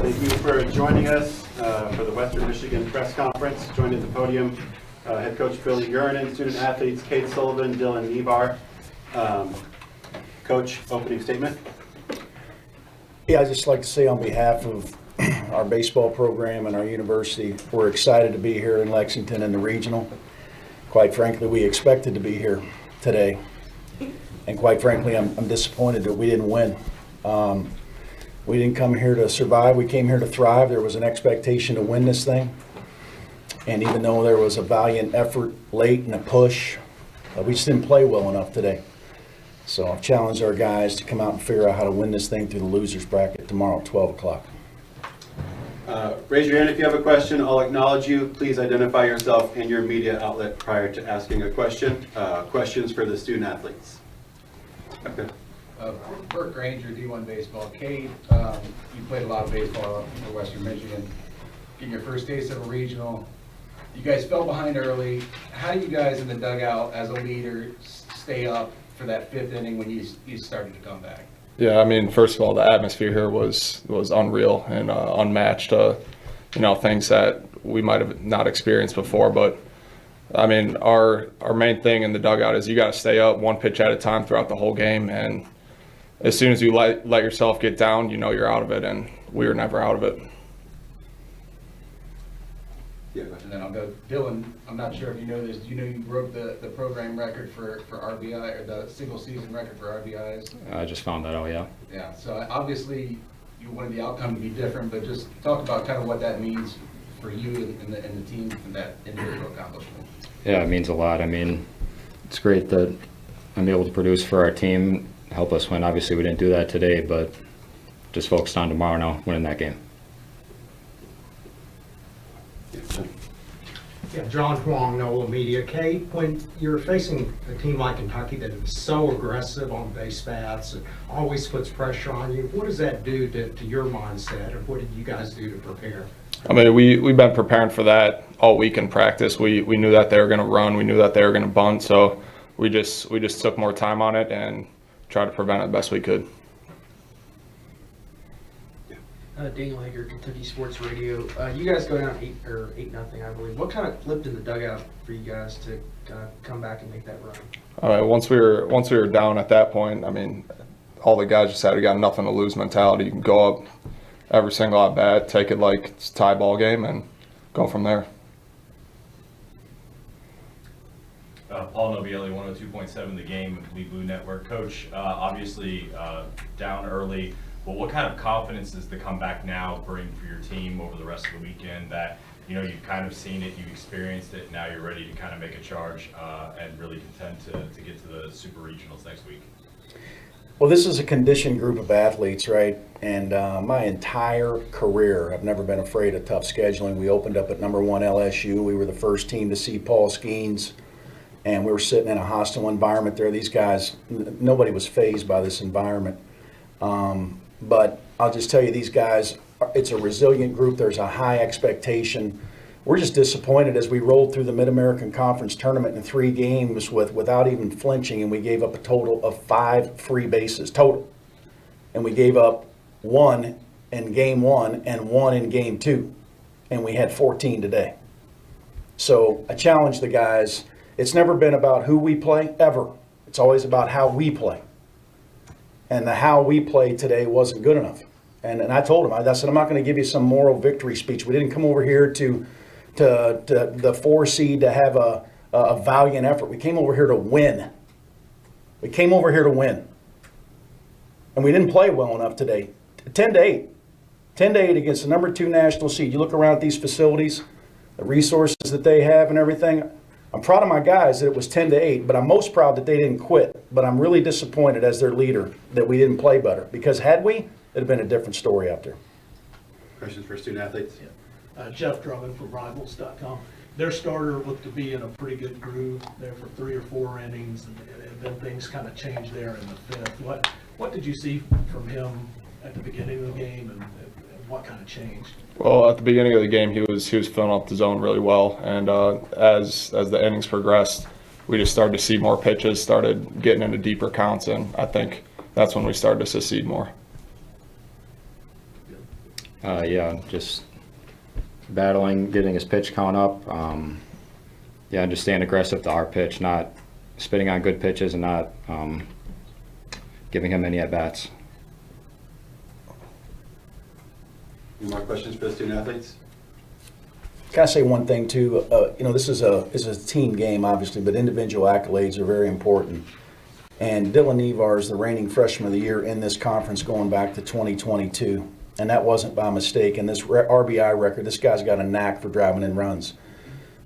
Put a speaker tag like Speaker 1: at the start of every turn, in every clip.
Speaker 1: Thank you for joining us for the Western Michigan press conference. Joined at the podium, head coach Billy Gurnan, student athletes Kate Sullivan, Dylan Nebar. Coach, opening statement.
Speaker 2: Yeah, I'd just like to say on behalf of our baseball program and our university, we're excited to be here in Lexington in the regional. Quite frankly, we expected to be here today. And quite frankly, I'm disappointed that we didn't win. We didn't come here to survive, we came here to thrive. There was an expectation to win this thing. And even though there was a valiant effort late and a push, we just didn't play well enough today. So I've challenged our guys to come out and figure out how to win this thing through the losers bracket tomorrow at 12 o'clock.
Speaker 1: Raise your hand if you have a question. I'll acknowledge you. Please identify yourself and your media outlet prior to asking a question. Questions for the student athletes. Okay.
Speaker 3: Burt Granger, D1 Baseball. Kate, you played a lot of baseball for Western Michigan. Getting your first taste of a regional. You guys fell behind early. How do you guys in the dugout as a leader stay up for that fifth inning when you started to come back?
Speaker 4: Yeah, I mean, first of all, the atmosphere here was unreal and unmatched. Things that we might have not experienced before. But I mean, our main thing in the dugout is you got to stay up one pitch at a time throughout the whole game. And as soon as you let yourself get down, you know you're out of it. And we were never out of it.
Speaker 1: Yeah,
Speaker 3: And then I'll go, Dylan, I'm not sure if you know this. Do you know you broke the program record for RBI, or the single season record for RBIs?
Speaker 5: I just found that out, yeah.
Speaker 3: Yeah, so obviously you wanted the outcome to be different, but just talk about kind of what that means for you and the team and that individual accomplishment.
Speaker 5: Yeah, it means a lot. I mean, it's great that I'm able to produce for our team, help us win. Obviously we didn't do that today, but just focused on tomorrow now, winning that game.
Speaker 6: Yeah, John Huang, NOLA Media. Kate, when you're facing a team like Kentucky that is so aggressive on base paths and always puts pressure on you, what does that do to your mindset, and what did you guys do to prepare?
Speaker 4: I mean, we've been preparing for that all week in practice. We knew that they were going to run. We knew that they were going to bunt. So we just took more time on it and tried to prevent it the best we could.
Speaker 7: Daniel Hager, Kentucky Sports Radio. You guys go down 8-0, I believe. What kind of flipped in the dugout for you guys to come back and make that run?
Speaker 4: All right. Once we were down at that point, I mean, all the guys just had we got nothing to lose mentality. You can go up every single at bat, take it like it's a tie ball game, and go from there.
Speaker 8: Paul Nobielli, 102.7 The Game, Lee Blue Network. Coach, obviously down early. But what kind of confidence does the comeback now bring for your team over the rest of the weekend that, you've kind of seen it, you've experienced it, now you're ready to kind of make a charge and really contend to get to the Super Regionals next week?
Speaker 2: Well, this is a conditioned group of athletes, right? And my entire career, I've never been afraid of tough scheduling. We opened up at #1 LSU. We were the first team to see Paul Skeens, and we were sitting in a hostile environment there. These guys, nobody was fazed by this environment. But I'll just tell you, these guys, it's a resilient group. There's a high expectation. We're just disappointed as we rolled through the Mid-American Conference tournament in 3 games without even flinching, and we gave up a total of 5 free bases total. And we gave up 1 in game 1 and 1 in game 2. And we had 14 today. So I challenge the guys. It's never been about who we play, ever. It's always about how we play. And the how we played today wasn't good enough. And I told him, I said, I'm not going to give you some moral victory speech. We didn't come over here to the 4 seed to have a valiant effort. We came over here to win. We came over here to win. And we didn't play well enough today. 10-8. 10-8 against the #2 national seed. You look around at these facilities, the resources that they have and everything. I'm proud of my guys that it was 10-8, but I'm most proud that they didn't quit. But I'm really disappointed as their leader that we didn't play better. Because had we, it'd have been a different story out there.
Speaker 1: Questions for student athletes?
Speaker 9: Yeah. Jeff Drummond from Rivals.com. Their starter looked to be in a pretty good groove there for 3 or 4 innings, and then things kind of changed there in the 5th. What did you see from him at the beginning of the game, and what kind of changed?
Speaker 4: Well, at the beginning of the game, he was filling up the zone really well, and as the innings progressed, we just started to see more pitches, started getting into deeper counts, and I think that's when we started to succeed more.
Speaker 5: Yeah, just battling, getting his pitch count up. Yeah, just staying aggressive to our pitch, not spitting on good pitches and not giving him any at-bats.
Speaker 1: Any more questions for the student athletes?
Speaker 2: Can I say one thing too? This is a team game, obviously, but individual accolades are very important. And Dylan Nevar is the reigning freshman of the year in this conference going back to 2022. And that wasn't by mistake. And this RBI record, this guy's got a knack for driving in runs.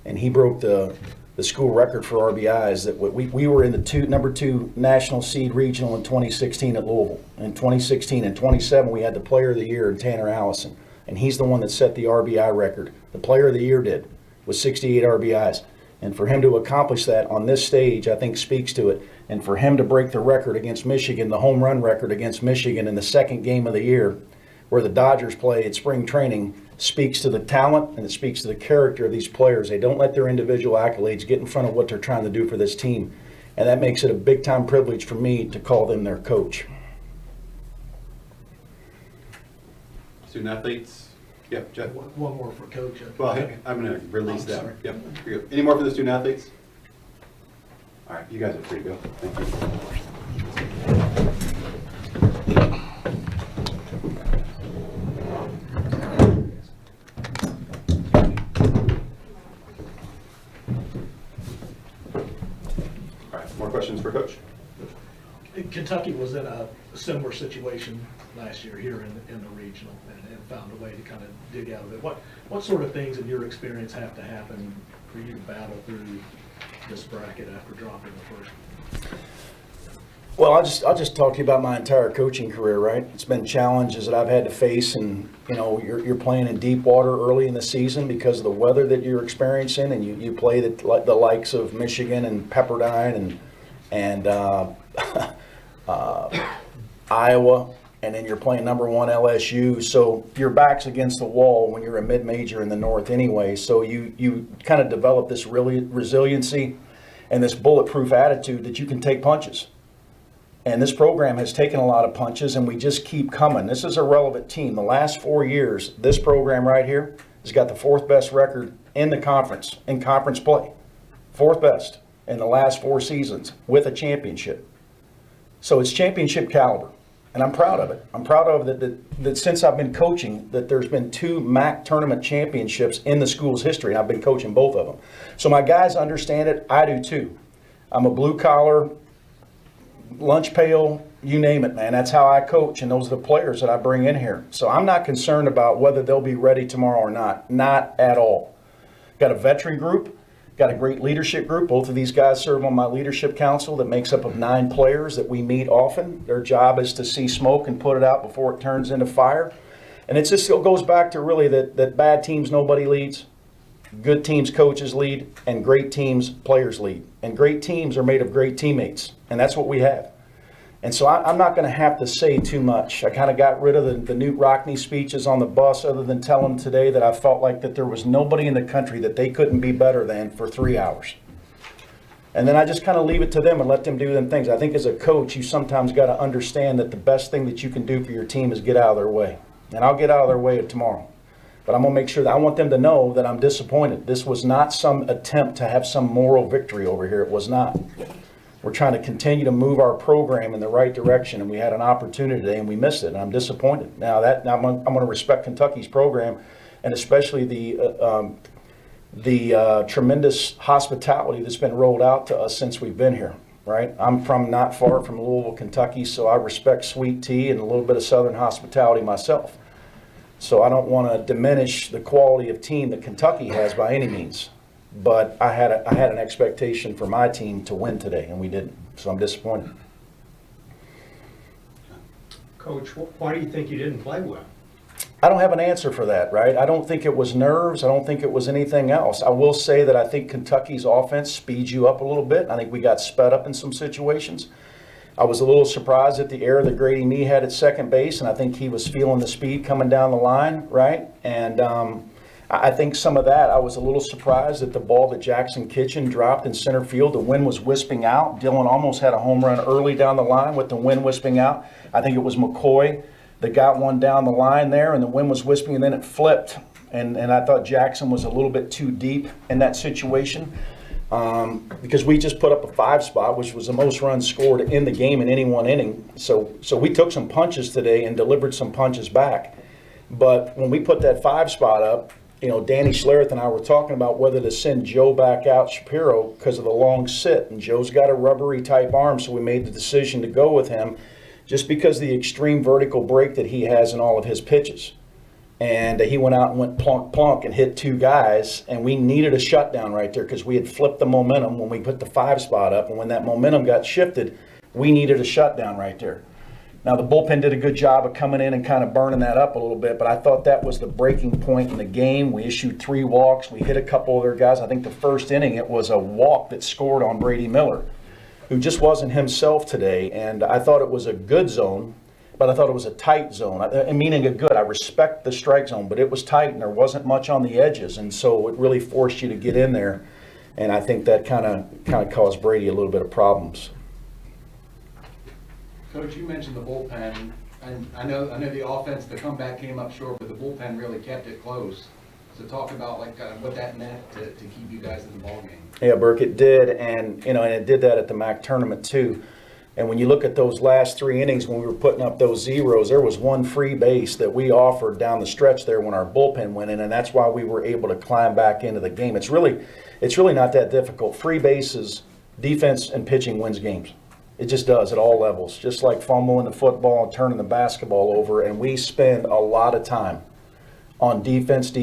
Speaker 2: And he broke the school record for RBIs. That we were in the number 2 national seed regional in 2016 at Louisville. In 2016 and 27, we had the player of the year in Tanner Allison. And he's the one that set the RBI record. The player of the year did, with 68 RBIs. And for him to accomplish that on this stage, I think speaks to it. And for him to break the record against Michigan, the home run record against Michigan in the second game of the year, where the Dodgers play at spring training, speaks to the talent and it speaks to the character of these players. They don't let their individual accolades get in front of what they're trying to do for this team. And that makes it a big-time privilege for me to call them their coach.
Speaker 1: Student athletes? Yep, Jeff.
Speaker 9: One more for Coach.
Speaker 1: Well, I'm going to release
Speaker 9: I'm
Speaker 1: that.
Speaker 9: sorry.
Speaker 1: Yep. Here you go. Any more for the student athletes? All right, you guys are free to go. Thank you. All right, more questions for Coach?
Speaker 9: Kentucky was in a similar situation last year here in the regional and found a way to kind of dig out of it. What sort of things in your experience have to happen for you to battle through this bracket after dropping the first?
Speaker 2: Well, I'll just talk to you about my entire coaching career, right? It's been challenges that I've had to face, and you're playing in deep water early in the season because of the weather that you're experiencing, and you play the likes of Michigan and Pepperdine and Iowa, and then you're playing number 1 LSU. So your back's against the wall when you're a mid-major in the North anyway. So you kind of develop this really resiliency and this bulletproof attitude that you can take punches. And this program has taken a lot of punches, and we just keep coming. This is a relevant team. The last 4 years, this program right here has got the 4th best record in the conference, in conference play. 4th best in the last 4 seasons with a championship. So it's championship caliber, and I'm proud of it. I'm proud of it that since I've been coaching, that there's been 2 MAC tournament championships in the school's history, and I've been coaching both of them. So my guys understand it. I do too. I'm a blue-collar, lunch pail, you name it, man. That's how I coach, and those are the players that I bring in here. So I'm not concerned about whether they'll be ready tomorrow or not. Not at all. Got a veteran group. Got a great leadership group. Both of these guys serve on my leadership council that makes up of 9 players that we meet often. Their job is to see smoke and put it out before it turns into fire. And it goes back to really that bad teams nobody leads, good teams coaches lead, and great teams players lead. And great teams are made of great teammates, and that's what we have. And so I'm not going to have to say too much. I kind of got rid of the Newt Rockne speeches on the bus, other than tell them today that I felt like that there was nobody in the country that they couldn't be better than for 3 hours. And then I just kind of leave it to them and let them do them things. I think as a coach, you sometimes got to understand that the best thing that you can do for your team is get out of their way. And I'll get out of their way tomorrow. But I'm going to make sure that I want them to know that I'm disappointed. This was not some attempt to have some moral victory over here. It was not. We're trying to continue to move our program in the right direction, and we had an opportunity today and we missed it, and I'm disappointed. Now I'm going to respect Kentucky's program, and especially the tremendous hospitality that's been rolled out to us since we've been here, right? I'm from not far from Louisville, Kentucky, so I respect sweet tea and a little bit of Southern hospitality myself. So I don't want to diminish the quality of team that Kentucky has by any means. But I had an expectation for my team to win today, and we didn't. So I'm disappointed.
Speaker 6: Coach, why do you think you didn't play well?
Speaker 2: I don't have an answer for that, right? I don't think it was nerves. I don't think it was anything else. I will say that I think Kentucky's offense speeds you up a little bit. I think we got sped up in some situations. I was a little surprised at the error that Grady Mee had at second base, and I think he was feeling the speed coming down the line, right? And I think some of that, I was a little surprised at the ball that Jackson Kitchen dropped in center field. The wind was wisping out. Dylan almost had a home run early down the line with the wind wisping out. I think it was McCoy that got one down the line there, and the wind was whispering, and then it flipped. And I thought Jackson was a little bit too deep in that situation because we just put up a 5 spot, which was the most runs scored in the game in any one inning. So we took some punches today and delivered some punches back. But when we put that 5 spot up, you know, Danny Schlereth and I were talking about whether to send Joe back out Shapiro because of the long sit. And Joe's got a rubbery type arm, so we made the decision to go with him just because of the extreme vertical break that he has in all of his pitches. And he went out and went plunk, plunk and hit 2 guys, and we needed a shutdown right there because we had flipped the momentum when we put the 5 spot up, and when that momentum got shifted, we needed a shutdown right there. Now, the bullpen did a good job of coming in and kind of burning that up a little bit, but I thought that was the breaking point in the game. We issued 3 walks. We hit a couple of their guys. I think the first inning, it was a walk that scored on Brady Miller, who just wasn't himself today, and I thought it was a good zone, but I thought it was a tight zone. Meaning a good. I respect the strike zone, but it was tight, and there wasn't much on the edges, and so it really forced you to get in there, and I think that kind of caused Brady a little bit of problems.
Speaker 3: Coach, you mentioned the bullpen, and I know the offense, the comeback came up short, but the bullpen really kept it close. So talk about like what that meant to keep you guys in the ballgame.
Speaker 2: Yeah, Burke, it did, and and it did that at the MAC tournament too. And when you look at those last 3 innings when we were putting up those zeros, there was one free base that we offered down the stretch there when our bullpen went in, and that's why we were able to climb back into the game. It's really not that difficult. Free bases, defense and pitching wins games. It just does at all levels, just like fumbling the football and turning the basketball over. And we spend a lot of time on defense.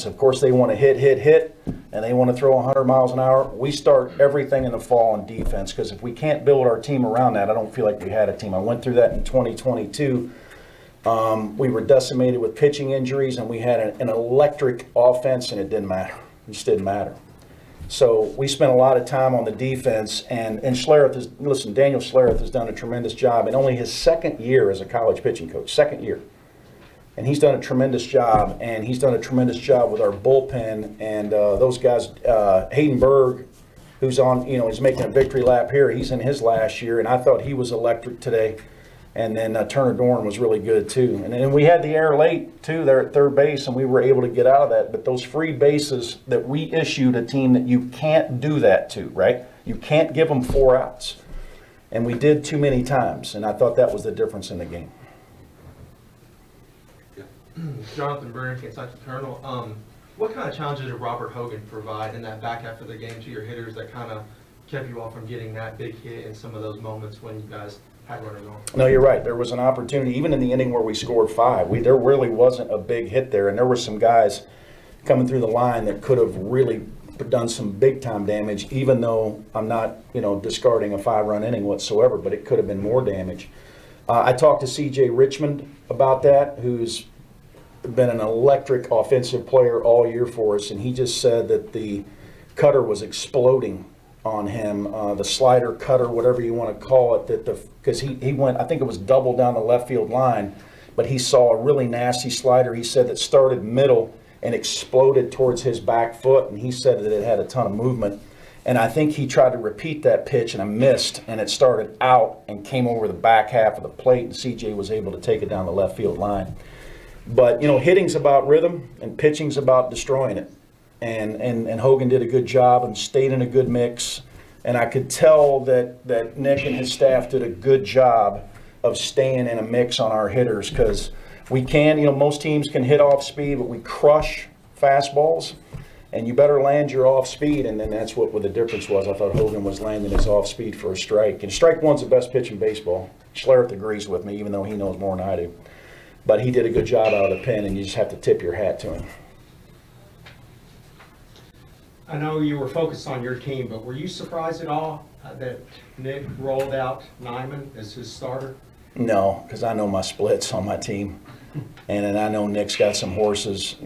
Speaker 2: Of course, they want to hit, and they want to throw 100 miles an hour. We start everything in the fall on defense because if we can't build our team around that, I don't feel like we had a team. I went through that in 2022. We were decimated with pitching injuries, and we had an electric offense, and it didn't matter. It just didn't matter. So we spent a lot of time on the defense, and Daniel Schlereth has done a tremendous job in only his 2nd year as a college pitching coach, 2nd year. And he's done a tremendous job, and he's done a tremendous job with our bullpen, and those guys, Hayden Berg, who's on, he's making a victory lap here, he's in his last year, and I thought he was electric today. And then Turner Dorn was really good too. And then we had the error late too there at third base, and we were able to get out of that. But those free bases that we issued a team that you can't do that to, right? You can't give them 4 outs. And we did too many times, and I thought that was the difference in the game.
Speaker 7: Jonathan Byrne, Kentucky Colonel. What kind of challenges did Robert Hogan provide in that back half of the game to your hitters that kind of kept you off from getting that big hit in some of those moments when you guys had runners on?
Speaker 2: No, you're right. There was an opportunity, even in the inning where we scored 5. There really wasn't a big hit there, and there were some guys coming through the line that could have really done some big-time damage, even though I'm not, discarding a 5-run inning whatsoever, but it could have been more damage. I talked to C.J. Richmond about that, who's been an electric offensive player all year for us, and he just said that the cutter was exploding on him, the slider, cutter, whatever you want to call it, because he went, I think it was double down the left field line, but he saw a really nasty slider, he said, that started middle and exploded towards his back foot, and he said that it had a ton of movement. And I think he tried to repeat that pitch, and I missed, and it started out and came over the back half of the plate, and CJ was able to take it down the left field line. But, hitting's about rhythm, and pitching's about destroying it. And Hogan did a good job and stayed in a good mix. And I could tell that Nick and his staff did a good job of staying in a mix on our hitters because we can, most teams can hit off speed, but we crush fastballs. And you better land your off speed, and then that's what the difference was. I thought Hogan was landing his off speed for a strike. And strike one's the best pitch in baseball. Schlereth agrees with me, even though he knows more than I do. But he did a good job out of the pen, and you just have to tip your hat to him.
Speaker 6: I know you were focused on your team, but were you surprised at all that Nick rolled out Nyman as his starter?
Speaker 2: No, because I know my splits on my team. And I know Nick's got some horses.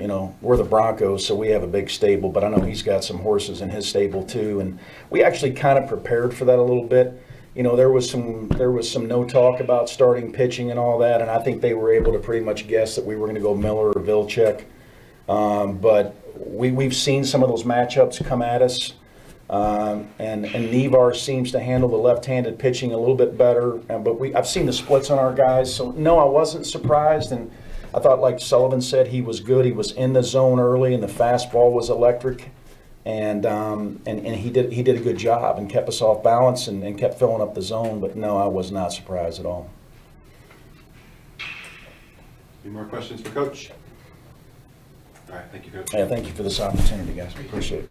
Speaker 2: We're the Broncos, so we have a big stable, but I know he's got some horses in his stable too. And we actually kind of prepared for that a little bit. There was some no talk about starting pitching and all that, and I think they were able to pretty much guess that we were going to go Miller or Vilcek. But we've seen some of those matchups come at us. And Nevar seems to handle the left-handed pitching a little bit better. But I've seen the splits on our guys, so no, I wasn't surprised. And I thought, like Sullivan said, he was good. He was in the zone early, and the fastball was electric. And he did a good job and kept us off balance and kept filling up the zone. But no, I was not surprised at all.
Speaker 1: Any more questions for Coach? All right, thank you, Coach.
Speaker 2: Yeah, thank you for this opportunity, guys. Appreciate it.